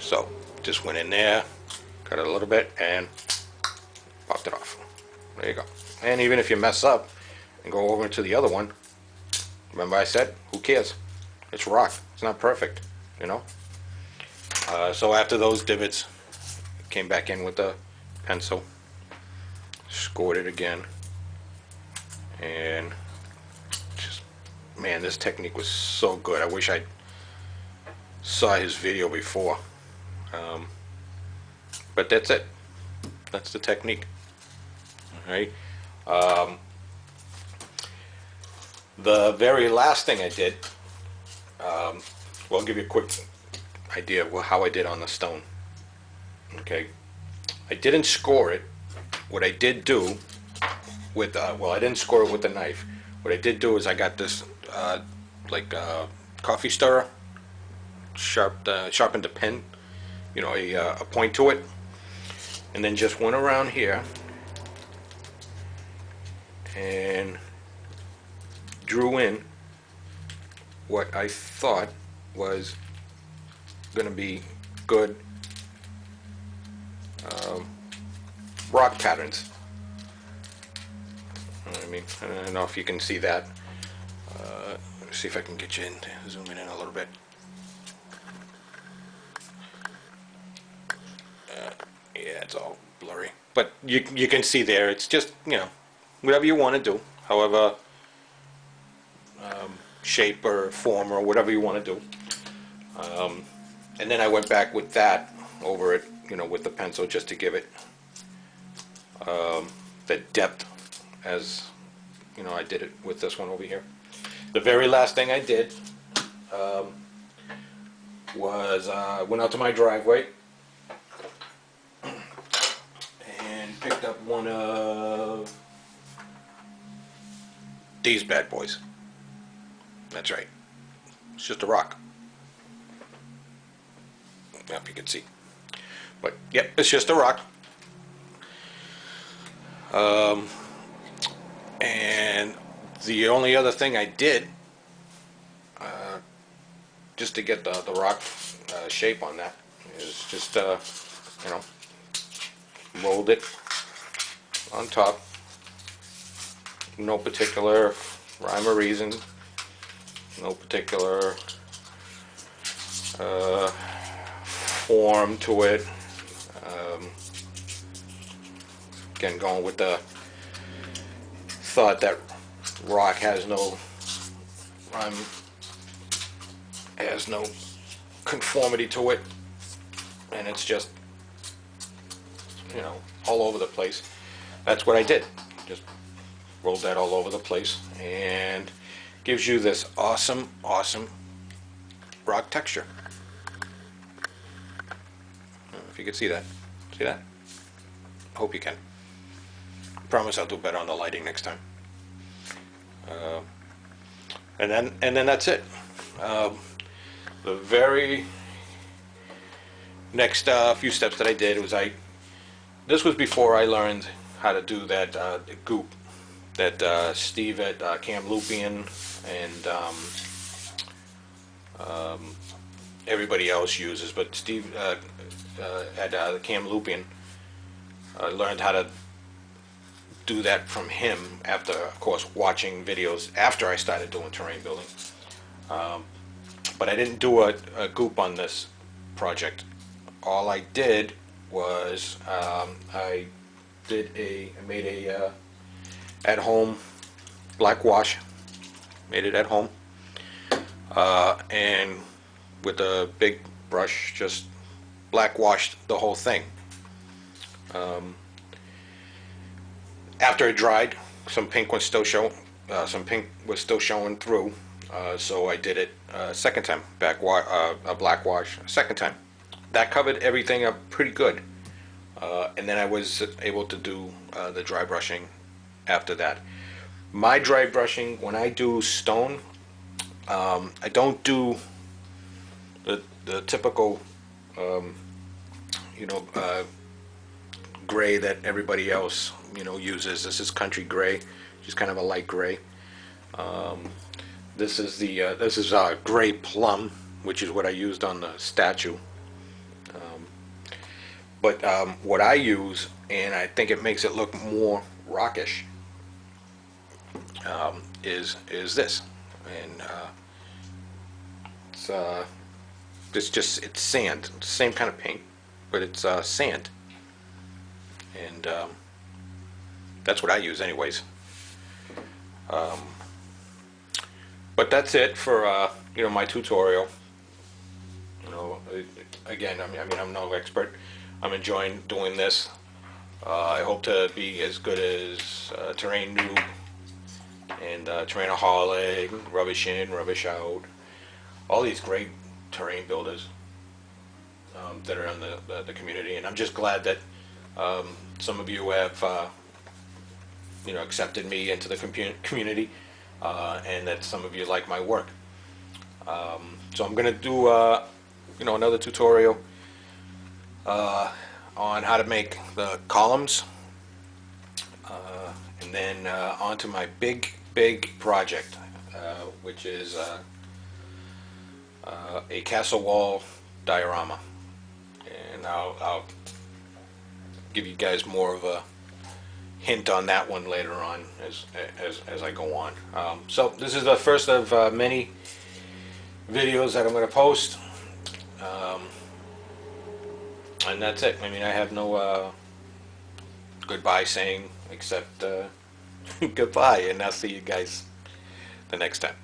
So just went in there, cut it a little bit, and popped it off. There you go. And even if you mess up and go over to the other one, remember I said, who cares? It's rock. It's not perfect, you know? So after those divots, came back in with the pencil, scored it again, and just, man, this technique was so good. I wish I saw his video before. But that's it. That's the technique. All right. The very last thing I did, well, I'll give you a quick idea of how I did on the stone. Okay. I didn't score it. What I did do with, well, I didn't score it with the knife. What I did do is I got this, like coffee stirrer, sharpened the pen, you know, a point to it, and then just went around here and drew in what I thought was going to be good rock patterns. I mean, I don't know if you can see that. Let's see if I can get you in, zoom in a little bit. Yeah, it's all blurry, but you can see there. It's just, you know, whatever you want to do, however shape or form or whatever you want to do. And then I went back with that over it, you know, with the pencil, just to give it the depth, as you know I did it with this one over here. The very last thing I did was went out to my driveway and picked up one of these bad boys. That's right. It's just a rock. Yep, you can see. But yep, it's just a rock. And the only other thing I did, just to get the rock shape on that, is just you know, mold it on top. No particular rhyme or reason. No particular form to it. Again, going with the thought that rock has no rhyme, has no conformity to it, and it's just, you know, all over the place. That's what I did. Just rolled that all over the place, and gives you this awesome rock texture. I don't know if you can see that. See that? Hope you can. Promise I'll do better on the lighting next time. And then that's it. The very next few steps that I did was this was before I learned how to do that goop that Steve at Kamloopian and everybody else uses, but Steve at Kamloopian learned how to do that from him after, of course, watching videos after I started doing terrain building. But I didn't do a goop on this project. All I did was I made a at-home black wash. Made it at home, and with a big brush just black washed the whole thing. After it dried, some pink was still showing through, so I did it a second time, a black wash a second time. That covered everything up pretty good, and then I was able to do the dry brushing after that. My dry brushing, when I do stone, I don't do the typical you know, gray that everybody else, you know, uses. This is country gray, just kind of a light gray. This is gray plum, which is what I used on the statue. But what I use, and I think it makes it look more rockish, is this, and it's it's sand, it's the same kind of paint, but it's sand, and that's what I use anyways. But that's it for my tutorial. Again, I mean, I'm no expert. I'm enjoying doing this. I hope to be as good as Terrain Noob and Terrainaholic, Rubbish In, Rubbish Out. All these great terrain builders that are in the community, and I'm just glad that some of you have accepted me into the community, and that some of you like my work. So I'm gonna do another tutorial on how to make the columns, and then on to my big project, which is a castle wall diorama, and I'll give you guys more of a hint on that one later on as I go on. So this is the first of many videos that I'm going to post, and that's it. I mean, I have no goodbye saying except goodbye, and I'll see you guys the next time.